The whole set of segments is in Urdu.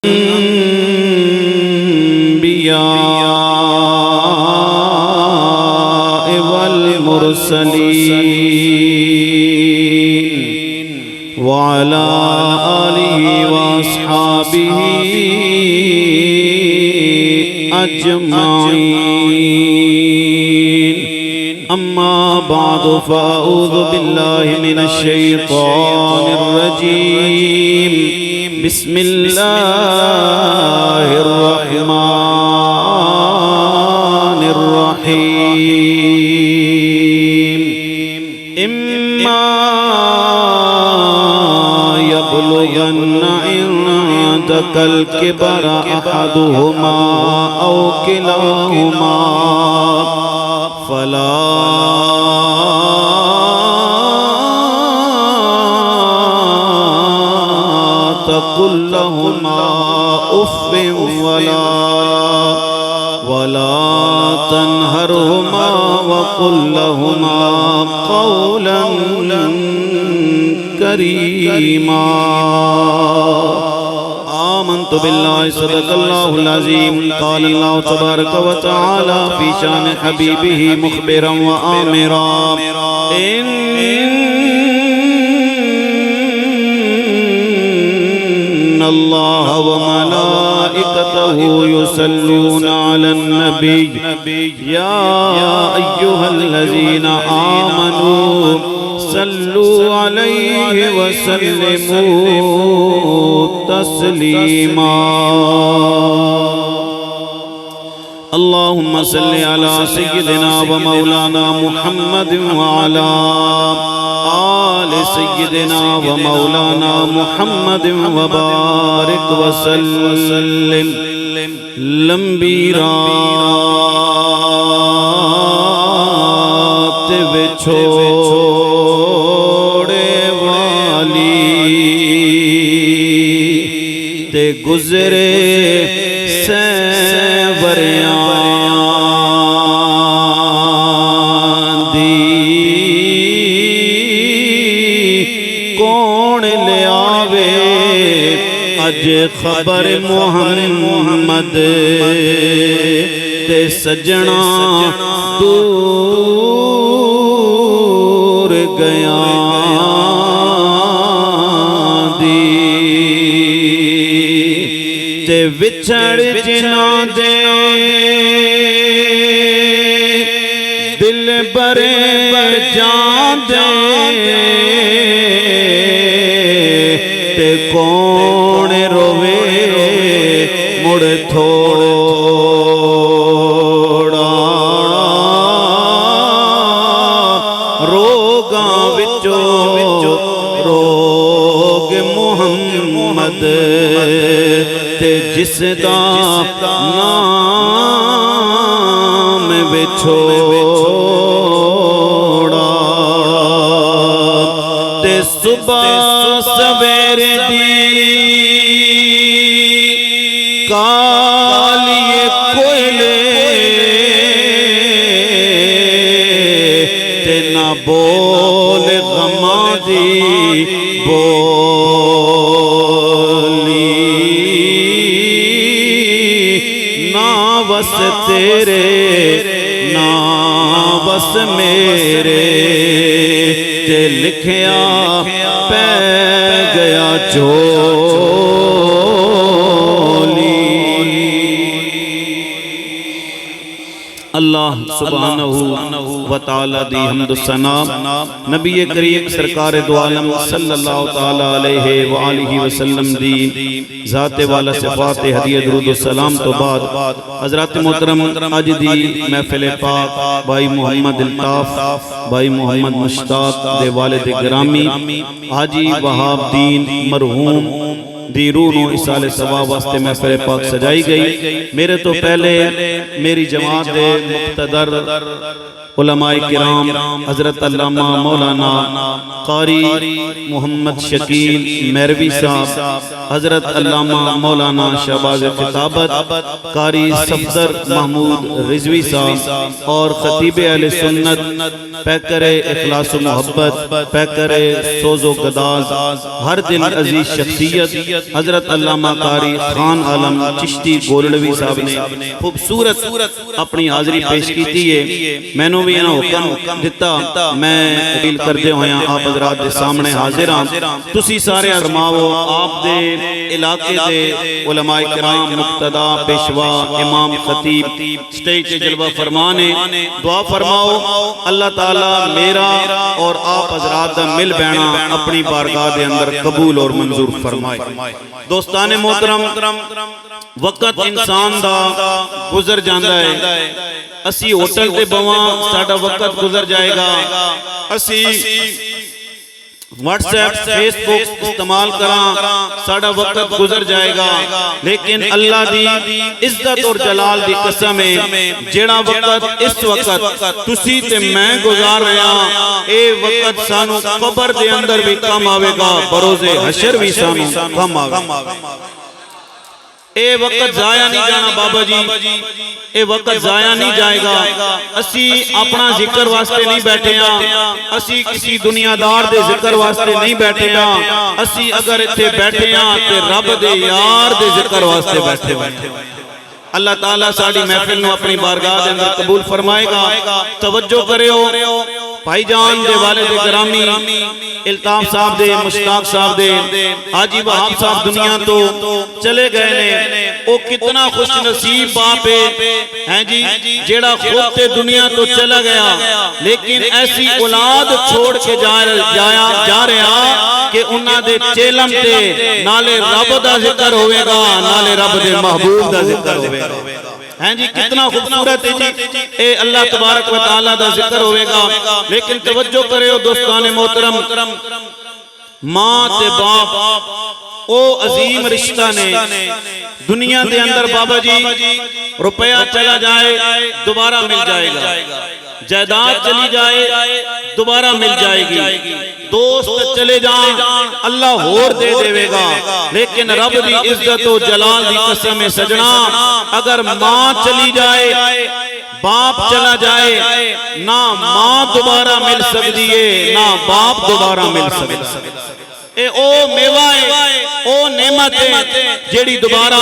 الأنبياء والمرسلين وعلى آله وأصحابه أجمعين. أما بعد فأعوذ بالله من الشيطان الرجيم. بسم الله الرحمن الرحيم. إما يبلغن عندك الكبر أحدهما أو كلاهما فلا تقل لهما أف ولا تنهرهما وقل لهما قولا كريما. آمنت بالله صدق الله العظيم. قال الله تبارك وتعالى في شان حبيبه مخبرا وآمرا إن الله وملائكته يصلون على النبي يا أيها الذين آمنوا صلوا عليه وسلموا تسليما. اللهم صل على سيدنا ومولانا محمد وعلى آل سيدنا ومولانا محمد وبارك وسلم. لمبی رات بچھوڑے والی تے گزرے خبر محمد تے سجنا دور گیا دی تے وچھڑ جنا دے دل برے جان دے تے کون روے مڑ تھوڑا روگاں وچوں روگ محمد تے جس دا نام وچھوڑا تے صبح سویرے دی کالیے کوئلے تے نہ بول غماں دی بولی نہ بس تیرے نہ بس میرے تے لکھیا پہ گیا اللہ سبحانہ وتعالی دی حمد و ثنا نبی کریم سرکار دو عالم صلی اللہ تعالی علیہ وآلہ وسلم دی ذات والا صفات ہدیہ درود و سلام تو بعد حضرات محترم آج دی محفل پاک بھائی محمد الطاف بھائی محمد مشتاق دے والد گرامی حاجی وہاب دین مرحوم دی روح و اصال ثواب واسطے محفل پاک سجائی گئی. میرے تو پہلے میری جماعت دے مقتدر علماء کرام حضرت علامہ مولانا قاری محمد شکیل میروی صاحب، حضرت علامہ مولانا شہباز خطابت، قاری صفدر محمود رضوی صاحب اور خطیب اہل سنت پیکر اخلاص و محبت، پیکر سوز و گداز، ہر دل عزیز شخصیت حضرت علامہ قاری خان عالم چشتی گولڑوی صاحب نے خوبصورت اپنی حاضری پیش کیتی ہے. میں نے بھی انہاں حکم دیتا میں اپیل کردے ہویاں آپ حضرات دے سامنے حاضر ہاں. تسی سارے فرماؤ آپ دے علاقے دے علماء کرام مقتدا پیشوا امام خطیب سٹیج تے جلوہ فرمانے دعا فرماؤ اللہ تعالی میرا اور آپ حضرات دا مل بینا اپنی بارگاہ دے اندر قبول اور منظور فرمائے. دوستان محترم وقت انسان دا گزر جاندہ ہے. اسی ہوٹل تے بواں ساڈا وقت گزر جائے گا. اسی واٹس ایپ فیس بک استعمال کراں ساڈا وقت گزر جائے گا. لیکن اللہ دی عزت اور جلال دی قسم ہے جیڑا وقت اس وقت تسی تے میں گزار رہا اے وقت سانو قبر دے اندر بھی کم آوے گا بروز حشر بھی سانو کم آوے گا. اے وقت ضائع نہیں جانا بابا جی, اے وقت ضائع نہیں جائے گا. اسی اپنا ذکر واسطے نہیں بیٹھے ہاں, اسی کسی دنیا دار دے ذکر واسطے نہیں بیٹھے ہاں. اسی اگر اتھے بیٹھے ہاں تے رب دے یار دے ذکر واسطے بیٹھے ہوئے. اللہ تعالیٰ ساڑی محفل نو اپنی بارگاہ دے اندر قبول فرمائے گا. توجہ کرے ہو بھائی جان دے والد گرامی الطاف صاحب دے مشتاق صاحب دے حاجی وہاب صاحب دنیا تو چلے گئے نے. او کتنا خوش نصیب باپ ہے جی جیڑا خود تے دنیا تو چلا گیا لیکن ایسی اولاد چھوڑ کے جا رہا کہ انہاں دے چیلم تے نالے رب دا ذکر ہوئے گا نالے رب دے محبوب دا ذکر ہوئے گا. ہیں جی کتنا خوبصورت ہے جی اے اللہ تبارک و تعالیٰ دا ذکر ہوئے گا. لیکن توجہ کرے ہو دوستان محترم ماں تے باپ او عظیم رشتہ نے. دنیا دے اندر بابا جی روپیہ چلا جائے دوبارہ مل جائے گا, جائیداد چلی جائے دوبارہ مل جائے گی, دوست چلے جائیں اللہ اور دے دے گا. لیکن رب دی عزت و جلال دی قسم سجنا اگر ماں چلی جائے باپ چلا جائے نہ ماں دوبارہ مل سکتی ہے نہ باپ دوبارہ مل سکتا ہے. اے او میوہ ہے او نعمت ہے جیڑی دوبارہ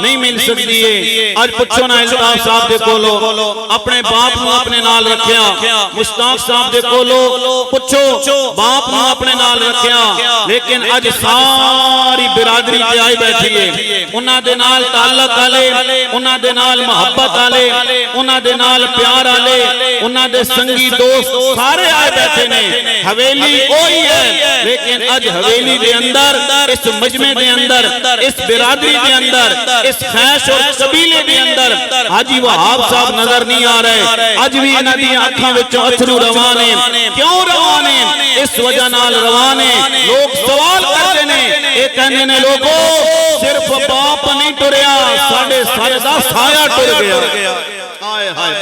نہیں مل سکتی ہے. آج پچھو نا الطاف صاحب دے کولو اپنے باپ نو اپنے نال رکھیا, مشتاق صاحب دے کولو پچھو باپ نو اپنے نال رکھیا. لیکن آج ساری برادری تے آئی بیٹھی ہے, انہاں دے نال تعلق آلے, انہاں دے نال محبت آلے, انہاں دے نال پیار آلے, انہاں دے سنگی دوست سارے آئے بیٹھے نے. حویلی وہی ہے لیکن آج حویلی دے اندر اس مجمع دے اندر اس برادری دے اندر اس خیش اور قبیلے دے اندر حاجی وہاب صاحب نظر نہیں آ رہے. آج بھی انہاں دی آنکھاں وچوں اتھرو روانے. کیوں روانے؟ اس وجہ نال روانے. لوگ سوال کرتے نے اے کہنے نے لوگوں صرف باپ نہیں ٹریا ساڑھے سارے دا سایہ ٹر گیا.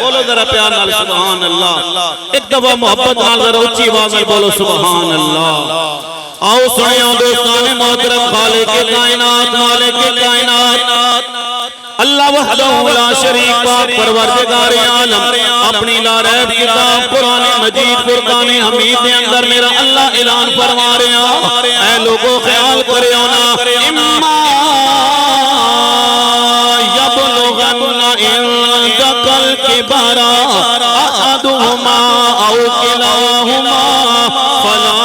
بولو ذرا پیار نال سبحان اللہ. ایک دفعہ محبت نال ذرا اچھی آواز میں بولو سبحان اللہ. آؤ سنیاں دوستان محترم خالق کائنات مالک کائنات اللہ وحدہ لا شریک پاک پروردگار عالم اپنی لا ریب کتاب قرآن مجید فرقان حمید دے اندر میرا اللہ اعلان فرما رہا اے لوگوں خیال کرے ہونا اما یبلغن عندک الکبر احدہما او کلاہما فلا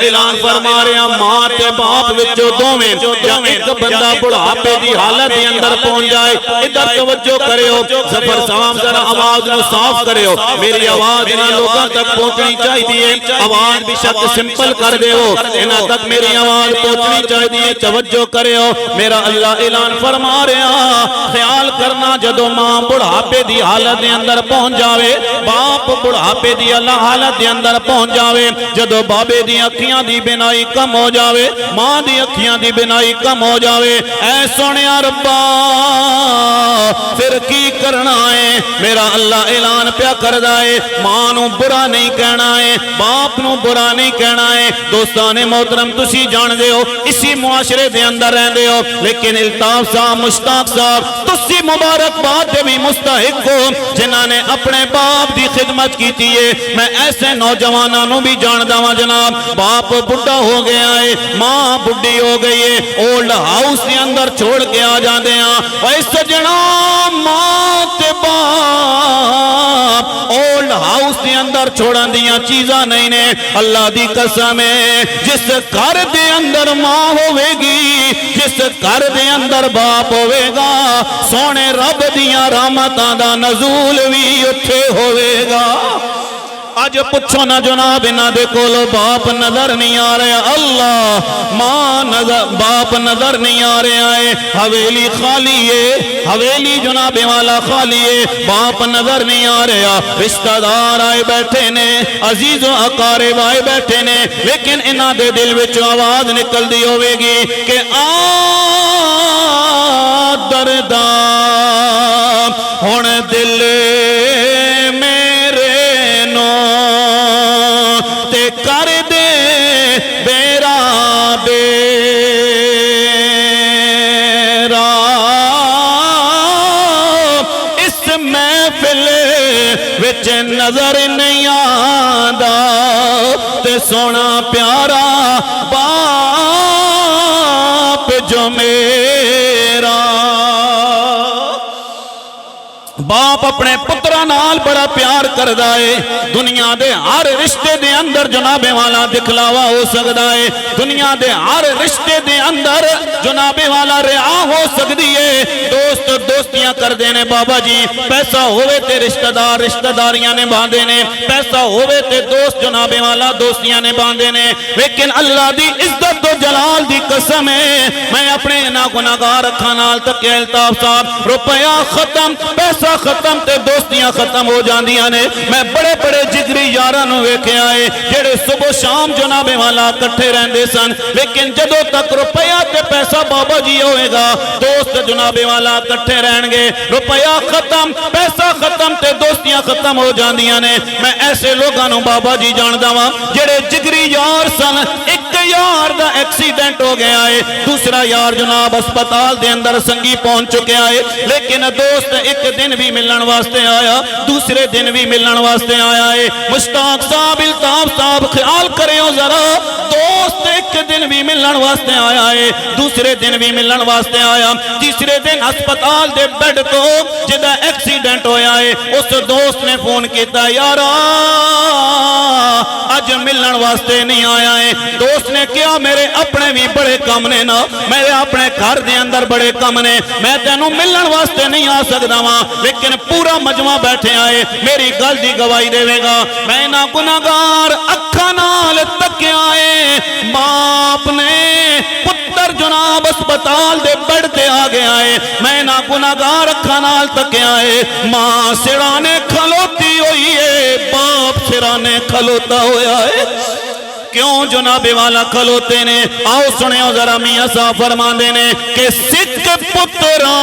اعلان فرما رہے ہیں ماں تے باپ وچوں دوویں یا ایک بندہ بڑھاپے دی حالت دے اندر پہنچ جائے. ادھر توجہ کریو ظفر صاحب ذرا آواز نو صاف کریو, میری آواز انہاں لوگاں تک پہنچنی چاہیے. آواز بھی شک سمپل کر دیو, انہاں تک میری آواز پہنچنی چاہیے. توجہ کریو میرا اللہ اعلان فرما رہے ہیں خیال کرنا جدو ماں بڑھاپے دی حالت دے اندر پہنچ جاوے, باپ بڑھاپے دی حالت دے اندر پہنچ جاوے, جدو بابے دی اکھیاں دی بینائی کم ہو جاوے, ماں دی اکھیاں دی بینائی کم ہو جاوے، اے سونیا ربا پھر کی کرنا ہے؟ میرا اللہ اعلان پیا کردا ہے، ماں نو برا نہیں کہنا ہے، باپ نو برا نہیں کہنا ہے۔ دوستان محترم تسی جان دے ہو اسی معاشرے دے اندر رہندے ہو، لیکن الطاف صاحب مشتاق صاحب تسی مبارک بات دے بھی مستحق ہو جنہاں نے اپنے باپ دی خدمت کیتی ہے۔ میں ایسے نوجواناں نو بھی جاندا ہاں جناب، باپ بڈھا ہو گیا ہے، ماں بڈھی ہو گئی ہے، اولڈ ہاؤس دے اندر چھوڑ کے آ جاندے ہاں۔ اے سجنا ماں تے باپ اولڈ ہاؤس دے اندر چھوڑن دیاں چیزاں نہیں نے۔ اللہ دی قسم ہے جس گھر دے اندر ماں ہوے گی، جس گھر دے اندر باپ ہوے گا، سونے رب دیاں رحمتاں دا نزول بھی اتھے ہوے گا۔ آج پچھو نہ جناب انہاں دے کولو باپ نظر نہیں آ رہا، اللہ ماں نظر باپ نظر نہیں آ رہا ہے، حویلی خالی ہے، حویلی جناب والا خالی ہے، باپ نظر نہیں آ رہا، رشتہ دار آئے بیٹھے نے، عزیز و اقارب آئے بیٹھے نے، لیکن انہاں دے دل وچ آواز نکل دی ہوئے گی کہ آ درداں ہن دل کر دے بیرا بیرا، اس محفل وچ نظر نہیں آندا تے سونا پیارا باپ جو میرا۔ باپ اپنے پترا نال بڑا پیار کردا ہے، دنیا دے ہر رشتے دے اندر جناب والا دکھلاوا ہو سکدا ہے، دنیا دے ہر رشتے دے اندر جناب والا رعا ہو سکدی ہے، دوست دوستیاں کر دینے بابا جی، پیسہ ہوئے تے رشتہ دار رشتہ داریاں نے باندھے نے، پیسہ ہوئے تے دوست جناب والا دوستیاں نے باندھے نے، لیکن اللہ دی عزت و جلال دی قسم ہے میں اپنے گناہگار اکھاں نال تکیا الطاف صاحب روپیہ ختم، پیسہ ختم تے دوستیاں ختم ہو جاندیاں نے۔ میں بڑے بڑے جگری یاراں نو ویکھیا ہے جڑے صبح شام جناب والا کٹھے رہندے سن، لیکن جدوں تک روپیہ تے پیسہ بابا جی ہوئے گا دوست جناب والا کٹھے رہن گے، روپیہ ختم پیسہ ختم تے دوستیاں ختم ہو جاندیاں نے۔ میں ایسے لوگاں نو بابا جی جاندا واں جڑے جگری یار سن، ایک یار دا ایکسیڈنٹ ہو گیا ہے، دوسرا یار جناب ہسپتال دے اندر سنگی پہنچ چکیا ہے، لیکن دوست ایک دن بھی ملن واسطے آیا، دوسرے دن بھی ملن واسطے آیا ہے۔ مشتاق صاحب الطاف صاحب خیال کریں ذرا، دوست ایک دن بھی ملن واسطے آیا ہے، دوسرے دن بھی ملن واسطے آیا، تیسرے دن ہسپتال دے بیڈ تو جدا ایکسیڈنٹ ہویا ہے اس دوست نے فون کیتا یارا اج ملن واسطے نہیں آیا ہے۔ دوست نے کیا میرے اپنے بھی بڑے کم نے نا، میرے اپنے گھر دے اندر بڑے کم نے، میں تینوں ملن واسطے نہیں آ سکدا واں، لیکن پورا مجمع بیٹھے آئے میری گل دی گواہی دے گا۔ میں نہ گناہگار اکھاں نال تکیا ہے، باپ نے پتر جناب اسپتال دے بیڈ تے آ گیا ہے، میں نہ گناہگار اکھاں نال تکیا ہے، ماں سرانے کھلوتی ہوئی ہے، باپ سرانے کھلوتا ہویا ہے۔ کیوں جناب والا کھلوتے نے؟ آؤ سنے ہو ذرا میاں صاحب فرماندے نے کہ سکھ پتران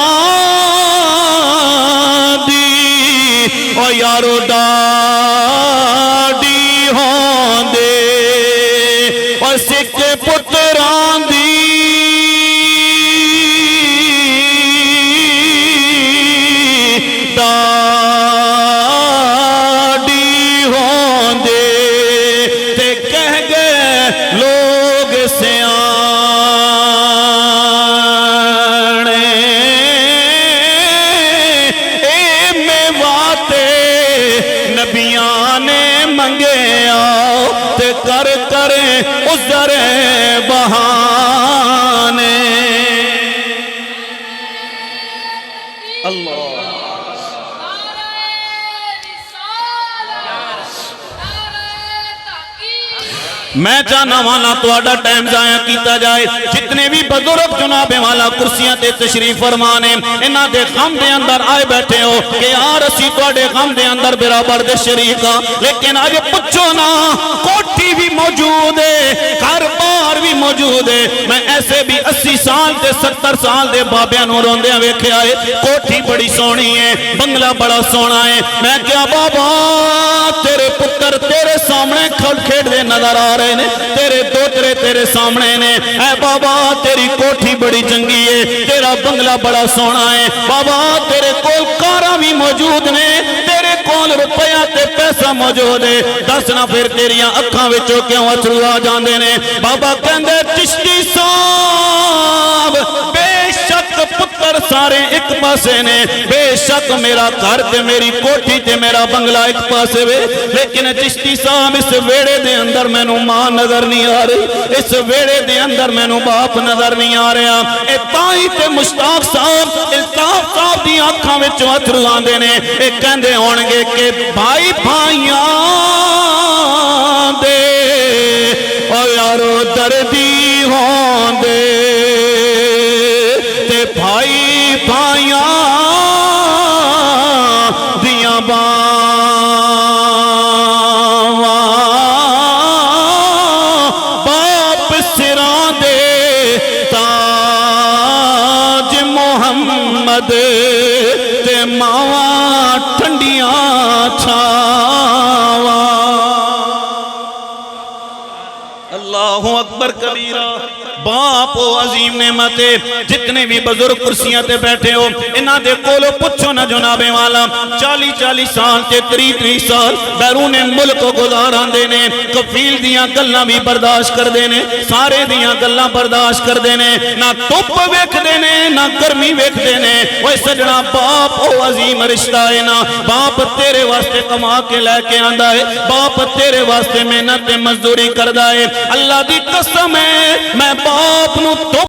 دی او یارو ڈاڈی ہون دے، اور سکھ پتران دی کر کریں عذر بہانے۔ اللہ میں چاہنا والا تواڈا ٹائم ضائع کیتا جائے، جتنے بھی بزرگ جناب والا کرسیاں تے تشریف فرمانے انہاں دے غم دے اندر آئے بیٹھے ہو کہ یار اسی تواڈے غم دے اندر برابر دے شریک ہاں، لیکن اج پچھو نا کوٹھی بھی موجود ہے، گھر بار بھی موجود ہے میں ایسے بھی 80 سال تے 70 سال دے بابیاں نو روندیاں ویکھیا ہے کوٹھی بڑی سونی ہے بنگلہ بڑا سونا ہے میں کیا بابا تیرے پتر تیرے سامنے کھل کھیڑ دے نظر آ رہے نے تیرے دوترے تیرے سامنے نے اے بابا تیری کوٹھی بڑی چنگی ہے تیرا بنگلہ بڑا سونا ہے بابا تیرے کول کاراں بھی موجود نے تیرے کول روپیہ تے پیسہ موجود ہے دس نہ پھر تیریاں اکھاں وچوں کیوں اچھڑو آ جاندے نے بابا کہندے چشتی صاحب بے شک پتر سارے ایک پاسے نے بے شک میرا گھر تے میری کوٹھی تے میرا بنگلہ ایک پاسے وے لیکن چشتی صاحب اس ویڑے دے اندر میں نو ماں نظر نہیں آ رہی اس ویڑے دے اندر میں نو باپ نظر نہیں آ رہا اے تائی تے مشتاق صاحب الطاف صاحب دی آنکھاں وچوں اتھرو آندے نے اے کہندے ہونگے کہ بھائی بھائیاں دے او یارو دردی ہوندے تے بھائی بھائیاں دیاں باپ سراں دے تاج محمد تے ماواں ٹھنڈیاں چھاواں اللہ اکبر کبیرہ باپ و عظیم نعمت جتنے بھی بزرگ کرسیاں تے بیٹھے ہو انہاں دے کولو پچھو نہ جناب والا 40 سال تے 30 سال بیرون ملک کو گزاران دینے کفیل دیاں گلاں بھی برداشت کر دینے سارے دیاں گلاں برداشت کر دینے نہ ٹوپ ویکھ دینے نہ گرمی ویکھ دینے وہ سجنا باپ و عظیم رشتہ ہے نا باپ تیرے واسطے کما کے لے کے آندا ہے باپ تیرے واسطے محنت مزدوری کردا ہے اللہ دی قسم ہے میں باپ نو تو